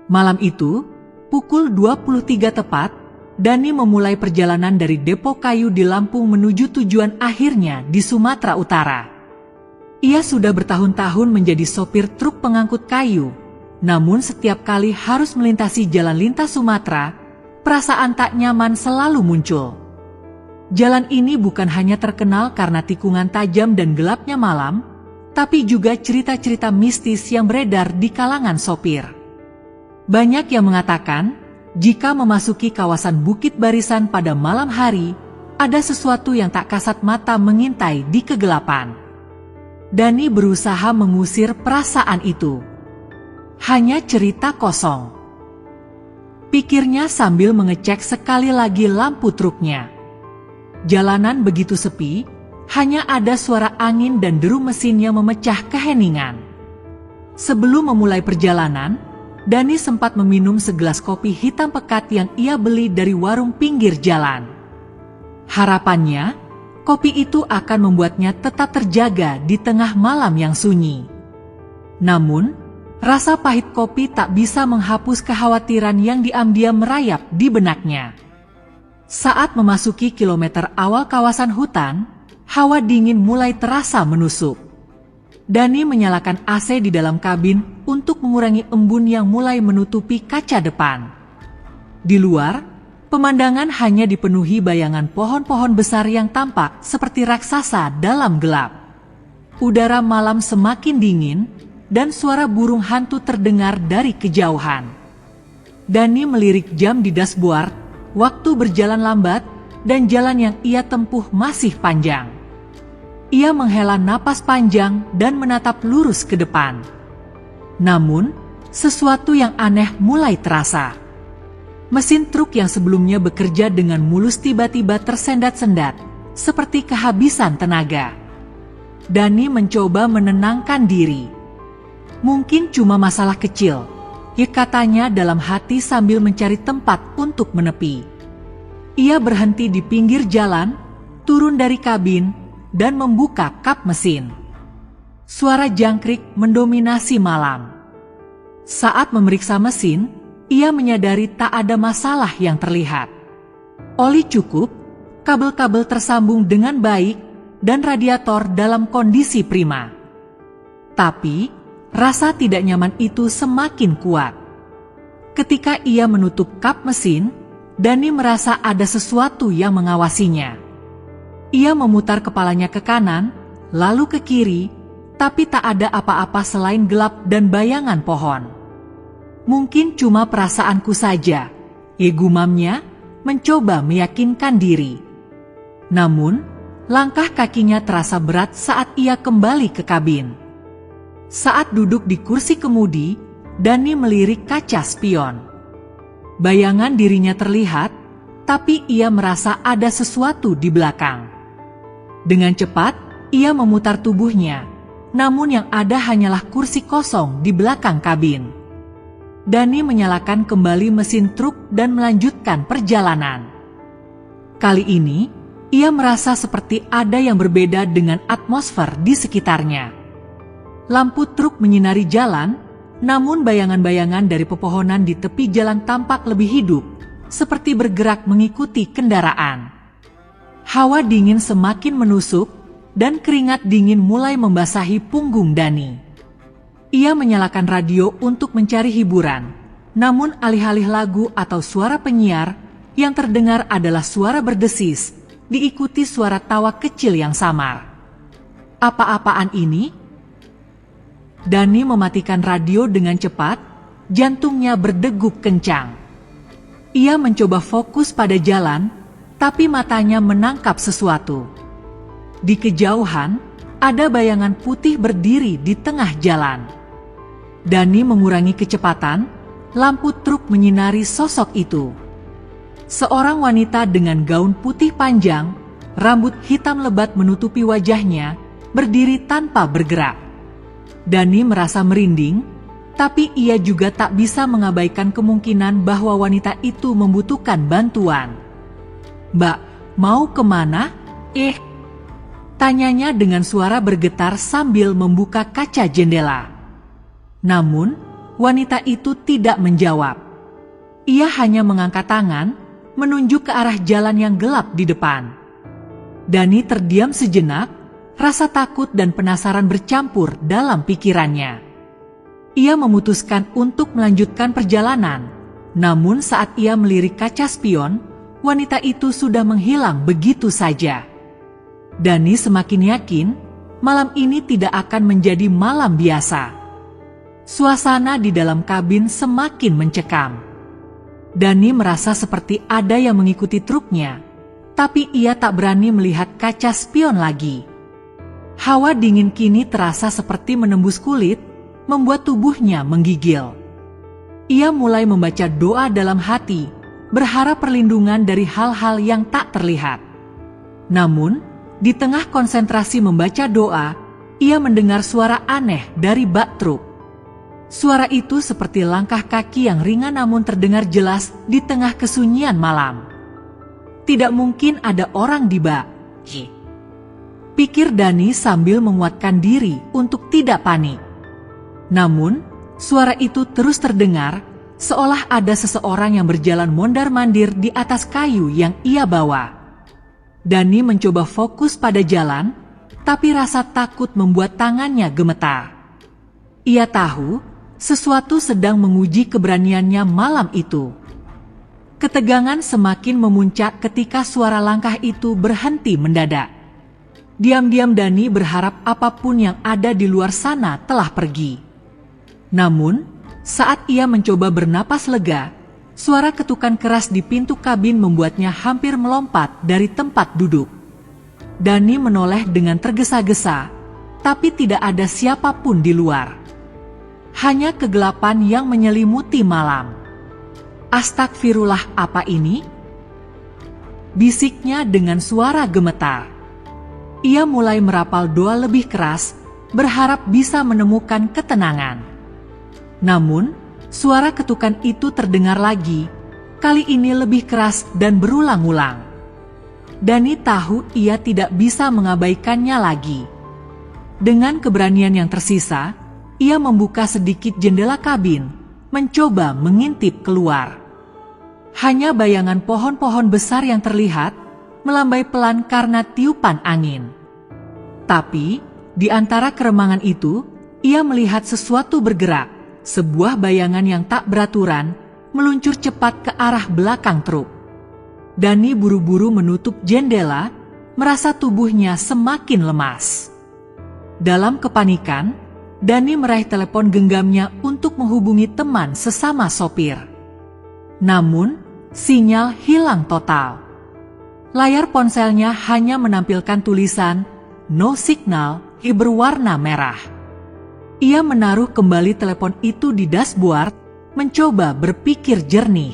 Malam itu, pukul 23 tepat, Dani memulai perjalanan dari depo kayu di Lampung menuju tujuan akhirnya di Sumatera Utara. Ia sudah bertahun-tahun menjadi sopir truk pengangkut kayu, namun setiap kali harus melintasi jalan lintas Sumatera, perasaan tak nyaman selalu muncul. Jalan ini bukan hanya terkenal karena tikungan tajam dan gelapnya malam, tapi juga cerita-cerita mistis yang beredar di kalangan sopir. Banyak yang mengatakan, jika memasuki kawasan Bukit Barisan pada malam hari, ada sesuatu yang tak kasat mata mengintai di kegelapan. Dani berusaha mengusir perasaan itu. Hanya cerita kosong, pikirnya sambil mengecek sekali lagi lampu truknya. Jalanan begitu sepi, hanya ada suara angin dan deru mesin yang memecah keheningan. Sebelum memulai perjalanan, Dani sempat meminum segelas kopi hitam pekat yang ia beli dari warung pinggir jalan. Harapannya, kopi itu akan membuatnya tetap terjaga di tengah malam yang sunyi. Namun, rasa pahit kopi tak bisa menghapus kekhawatiran yang diam-diam merayap di benaknya. Saat memasuki kilometer awal kawasan hutan, hawa dingin mulai terasa menusuk. Dani menyalakan AC di dalam kabin untuk mengurangi embun yang mulai menutupi kaca depan. Di luar, pemandangan hanya dipenuhi bayangan pohon-pohon besar yang tampak seperti raksasa dalam gelap. Udara malam semakin dingin, dan suara burung hantu terdengar dari kejauhan. Dani melirik jam di dashboard, waktu berjalan lambat, dan jalan yang ia tempuh masih panjang. Ia menghela napas panjang dan menatap lurus ke depan. Namun, sesuatu yang aneh mulai terasa. Mesin truk yang sebelumnya bekerja dengan mulus tiba-tiba tersendat-sendat, seperti kehabisan tenaga. Dani mencoba menenangkan diri. Mungkin cuma masalah kecil, ya katanya dalam hati sambil mencari tempat untuk menepi. Ia berhenti di pinggir jalan, turun dari kabin, dan membuka kap mesin. Suara jangkrik mendominasi malam. Saat memeriksa mesin, ia menyadari tak ada masalah yang terlihat. Oli cukup, kabel-kabel tersambung dengan baik, dan radiator dalam kondisi prima. Tapi, rasa tidak nyaman itu semakin kuat. Ketika ia menutup kap mesin, Dani merasa ada sesuatu yang mengawasinya. Ia memutar kepalanya ke kanan, lalu ke kiri, tapi tak ada apa-apa selain gelap dan bayangan pohon. Mungkin cuma perasaanku saja, gumamnya, mencoba meyakinkan diri. Namun, langkah kakinya terasa berat saat ia kembali ke kabin. Saat duduk di kursi kemudi, Dani melirik kaca spion. Bayangan dirinya terlihat, tapi ia merasa ada sesuatu di belakang. Dengan cepat, ia memutar tubuhnya, namun yang ada hanyalah kursi kosong di belakang kabin. Dani menyalakan kembali mesin truk dan melanjutkan perjalanan. Kali ini, ia merasa seperti ada yang berbeda dengan atmosfer di sekitarnya. Lampu truk menyinari jalan, namun bayangan-bayangan dari pepohonan di tepi jalan tampak lebih hidup, seperti bergerak mengikuti kendaraan. Hawa dingin semakin menusuk, dan keringat dingin mulai membasahi punggung Dani. Ia menyalakan radio untuk mencari hiburan, namun alih-alih lagu atau suara penyiar, yang terdengar adalah suara berdesis, diikuti suara tawa kecil yang samar. Apa-apaan ini? Dani mematikan radio dengan cepat, jantungnya berdegup kencang. Ia mencoba fokus pada jalan, tapi matanya menangkap sesuatu. Di kejauhan, ada bayangan putih berdiri di tengah jalan. Dani mengurangi kecepatan, lampu truk menyinari sosok itu. Seorang wanita dengan gaun putih panjang, rambut hitam lebat menutupi wajahnya, berdiri tanpa bergerak. Dani merasa merinding, tapi ia juga tak bisa mengabaikan kemungkinan bahwa wanita itu membutuhkan bantuan. "Mbak, mau kemana?" Tanyanya dengan suara bergetar sambil membuka kaca jendela. Namun, wanita itu tidak menjawab. Ia hanya mengangkat tangan, menunjuk ke arah jalan yang gelap di depan. Dani terdiam sejenak, rasa takut dan penasaran bercampur dalam pikirannya. Ia memutuskan untuk melanjutkan perjalanan, namun saat ia melirik kaca spion, wanita itu sudah menghilang begitu saja. Dani semakin yakin, malam ini tidak akan menjadi malam biasa. Suasana di dalam kabin semakin mencekam. Dani merasa seperti ada yang mengikuti truknya, tapi ia tak berani melihat kaca spion lagi. Hawa dingin kini terasa seperti menembus kulit, membuat tubuhnya menggigil. Ia mulai membaca doa dalam hati, berharap perlindungan dari hal-hal yang tak terlihat. Namun, di tengah konsentrasi membaca doa, ia mendengar suara aneh dari bak truk. Suara itu seperti langkah kaki yang ringan namun terdengar jelas di tengah kesunyian malam. Tidak mungkin ada orang di bak, pikir Dani sambil menguatkan diri untuk tidak panik. Namun, suara itu terus terdengar, seolah ada seseorang yang berjalan mondar-mandir di atas kayu yang ia bawa. Dani mencoba fokus pada jalan, tapi rasa takut membuat tangannya gemetar. Ia tahu, sesuatu sedang menguji keberaniannya malam itu. Ketegangan semakin memuncak ketika suara langkah itu berhenti mendadak. Diam-diam Dani berharap apapun yang ada di luar sana telah pergi. Namun, saat ia mencoba bernapas lega, suara ketukan keras di pintu kabin membuatnya hampir melompat dari tempat duduk. Dani menoleh dengan tergesa-gesa, tapi tidak ada siapapun di luar. Hanya kegelapan yang menyelimuti malam. Astagfirullah, apa ini? Bisiknya dengan suara gemetar. Ia mulai merapal doa lebih keras, berharap bisa menemukan ketenangan. Namun, suara ketukan itu terdengar lagi, kali ini lebih keras dan berulang-ulang. Dani tahu ia tidak bisa mengabaikannya lagi. Dengan keberanian yang tersisa, ia membuka sedikit jendela kabin, mencoba mengintip keluar. Hanya bayangan pohon-pohon besar yang terlihat, melambai pelan karena tiupan angin. Tapi, di antara keremangan itu, ia melihat sesuatu bergerak, sebuah bayangan yang tak beraturan, meluncur cepat ke arah belakang truk. Dani buru-buru menutup jendela, merasa tubuhnya semakin lemas. Dalam kepanikan, Dani meraih telepon genggamnya untuk menghubungi teman sesama sopir. Namun, sinyal hilang total. Layar ponselnya hanya menampilkan tulisan "No Signal" berwarna merah. Ia menaruh kembali telepon itu di dashboard, mencoba berpikir jernih.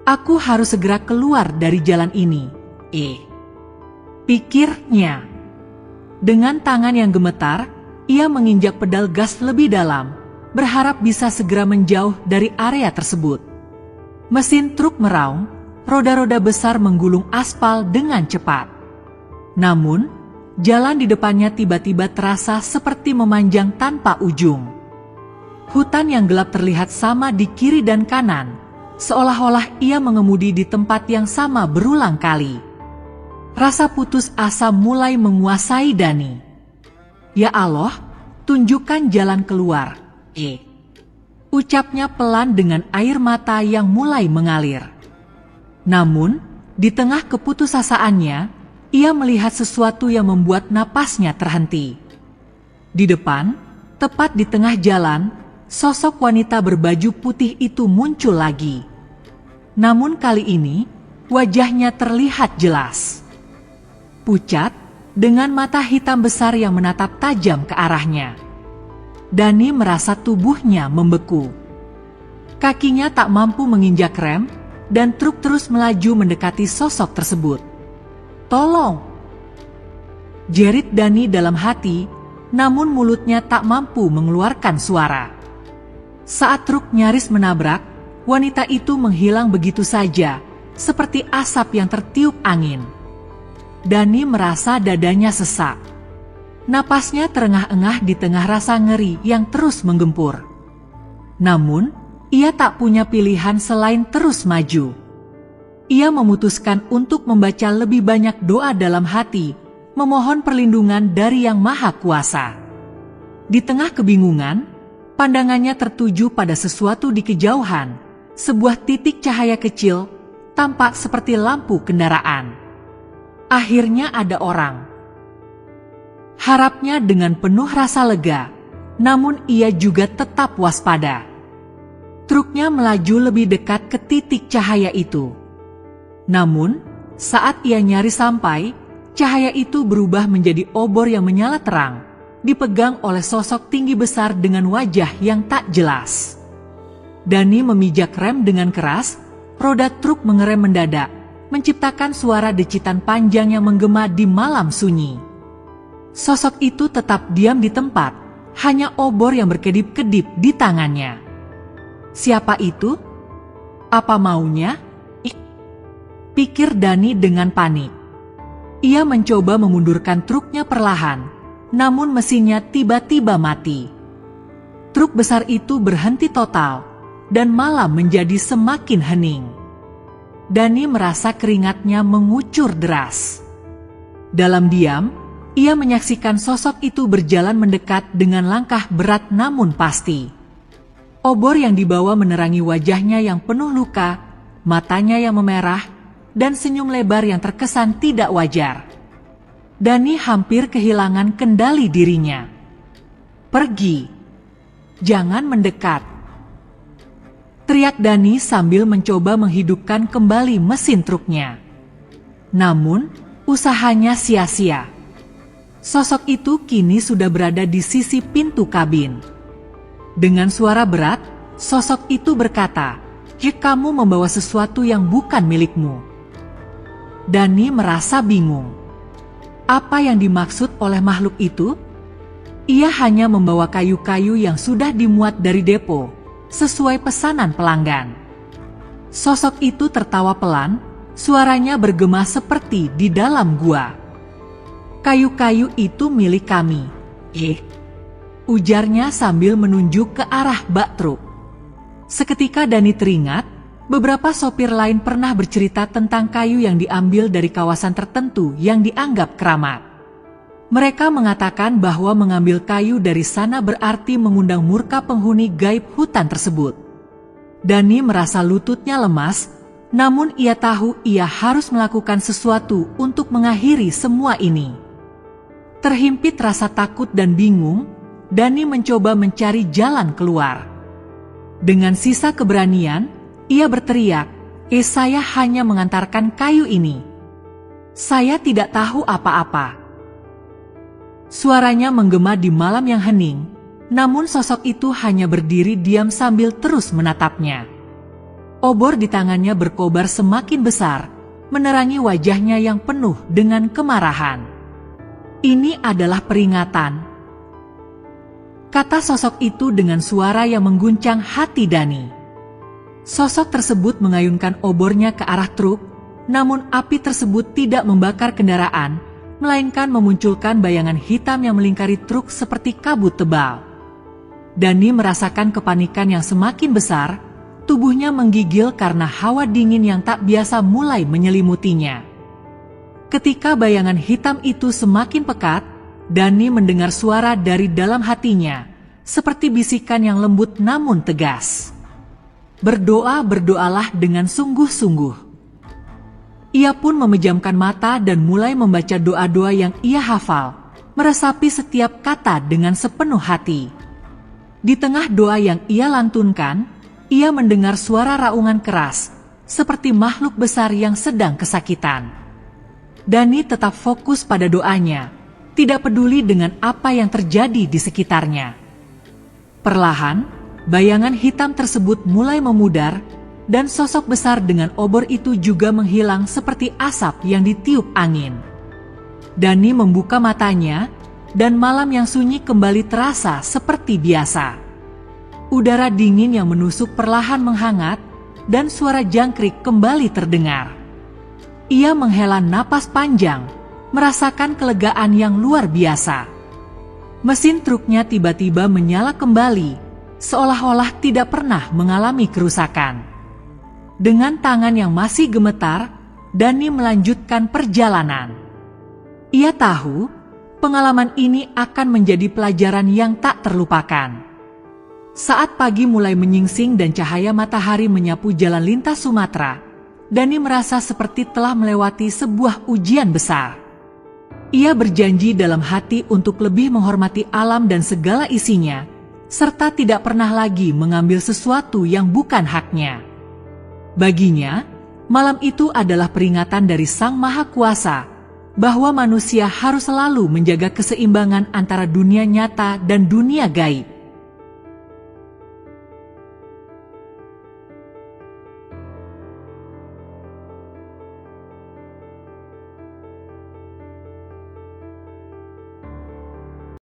Aku harus segera keluar dari jalan ini, pikirnya. Dengan tangan yang gemetar, ia menginjak pedal gas lebih dalam, berharap bisa segera menjauh dari area tersebut. Mesin truk meraung, roda-roda besar menggulung aspal dengan cepat. Namun, jalan di depannya tiba-tiba terasa seperti memanjang tanpa ujung. Hutan yang gelap terlihat sama di kiri dan kanan, seolah-olah ia mengemudi di tempat yang sama berulang kali. Rasa putus asa mulai menguasai Dani. Ya Allah, tunjukkan jalan keluar, ucapnya pelan dengan air mata yang mulai mengalir. Namun, di tengah keputusasaannya, ia melihat sesuatu yang membuat napasnya terhenti. Di depan, tepat di tengah jalan, sosok wanita berbaju putih itu muncul lagi. Namun kali ini, wajahnya terlihat jelas. Pucat, dengan mata hitam besar yang menatap tajam ke arahnya. Dani merasa tubuhnya membeku. Kakinya tak mampu menginjak rem, dan truk terus melaju mendekati sosok tersebut. "Tolong!" jerit Dani dalam hati, namun mulutnya tak mampu mengeluarkan suara. Saat truk nyaris menabrak, wanita itu menghilang begitu saja, seperti asap yang tertiup angin. Dani merasa dadanya sesak. Napasnya terengah-engah di tengah rasa ngeri yang terus menggempur. Namun, ia tak punya pilihan selain terus maju. Ia memutuskan untuk membaca lebih banyak doa dalam hati, memohon perlindungan dari Yang Maha Kuasa. Di tengah kebingungan, pandangannya tertuju pada sesuatu di kejauhan, sebuah titik cahaya kecil, tampak seperti lampu kendaraan. Akhirnya ada orang. Harapnya dengan penuh rasa lega, namun ia juga tetap waspada. Truknya melaju lebih dekat ke titik cahaya itu. Namun, saat ia nyaris sampai, cahaya itu berubah menjadi obor yang menyala terang, dipegang oleh sosok tinggi besar dengan wajah yang tak jelas. Dani memijak rem dengan keras, roda truk mengerem mendadak, menciptakan suara decitan panjang yang menggema di malam sunyi. Sosok itu tetap diam di tempat, hanya obor yang berkedip-kedip di tangannya. Siapa itu? Apa maunya? Pikir Dani dengan panik. Ia mencoba memundurkan truknya perlahan, namun mesinnya tiba-tiba mati. Truk besar itu berhenti total, dan malam menjadi semakin hening. Dani merasa keringatnya mengucur deras. Dalam diam, ia menyaksikan sosok itu berjalan mendekat dengan langkah berat namun pasti. Obor yang dibawa menerangi wajahnya yang penuh luka, matanya yang memerah, dan senyum lebar yang terkesan tidak wajar. Dani hampir kehilangan kendali dirinya. "Pergi! Jangan mendekat!" teriak Dani sambil mencoba menghidupkan kembali mesin truknya. Namun, usahanya sia-sia. Sosok itu kini sudah berada di sisi pintu kabin. Dengan suara berat, sosok itu berkata, "Jika kamu membawa sesuatu yang bukan milikmu." Dani merasa bingung. Apa yang dimaksud oleh makhluk itu? Ia hanya membawa kayu-kayu yang sudah dimuat dari depo, sesuai pesanan pelanggan. Sosok itu tertawa pelan, suaranya bergema seperti di dalam gua. "Kayu-kayu itu milik kami." Ujarnya sambil menunjuk ke arah bak truk. Seketika Dani teringat, beberapa sopir lain pernah bercerita tentang kayu yang diambil dari kawasan tertentu yang dianggap keramat. Mereka mengatakan bahwa mengambil kayu dari sana berarti mengundang murka penghuni gaib hutan tersebut. Dani merasa lututnya lemas, namun ia tahu ia harus melakukan sesuatu untuk mengakhiri semua ini. Terhimpit rasa takut dan bingung, Dani mencoba mencari jalan keluar. Dengan sisa keberanian, ia berteriak, saya hanya mengantarkan kayu ini. Saya tidak tahu apa-apa." Suaranya menggema di malam yang hening, namun sosok itu hanya berdiri diam sambil terus menatapnya. Obor di tangannya berkobar semakin besar, menerangi wajahnya yang penuh dengan kemarahan. "Ini adalah peringatan," kata sosok itu dengan suara yang mengguncang hati Dani. Sosok tersebut mengayunkan obornya ke arah truk, namun api tersebut tidak membakar kendaraan, melainkan memunculkan bayangan hitam yang melingkari truk seperti kabut tebal. Dani merasakan kepanikan yang semakin besar, tubuhnya menggigil karena hawa dingin yang tak biasa mulai menyelimutinya. Ketika bayangan hitam itu semakin pekat, Dani mendengar suara dari dalam hatinya, seperti bisikan yang lembut namun tegas. "Berdoalah dengan sungguh-sungguh." Ia pun memejamkan mata dan mulai membaca doa-doa yang ia hafal, meresapi setiap kata dengan sepenuh hati. Di tengah doa yang ia lantunkan, ia mendengar suara raungan keras, seperti makhluk besar yang sedang kesakitan. Dani tetap fokus pada doanya, tidak peduli dengan apa yang terjadi di sekitarnya. Perlahan, bayangan hitam tersebut mulai memudar, dan sosok besar dengan obor itu juga menghilang seperti asap yang ditiup angin. Dani membuka matanya, dan malam yang sunyi kembali terasa seperti biasa. Udara dingin yang menusuk perlahan menghangat, dan suara jangkrik kembali terdengar. Ia menghela napas panjang, merasakan kelegaan yang luar biasa. Mesin truknya tiba-tiba menyala kembali, seolah-olah tidak pernah mengalami kerusakan. Dengan tangan yang masih gemetar, Dani melanjutkan perjalanan. Ia tahu pengalaman ini akan menjadi pelajaran yang tak terlupakan. Saat pagi mulai menyingsing dan cahaya matahari menyapu jalan lintas Sumatera, Dani merasa seperti telah melewati sebuah ujian besar. Ia berjanji dalam hati untuk lebih menghormati alam dan segala isinya, serta tidak pernah lagi mengambil sesuatu yang bukan haknya. Baginya, malam itu adalah peringatan dari Sang Maha Kuasa bahwa manusia harus selalu menjaga keseimbangan antara dunia nyata dan dunia gaib.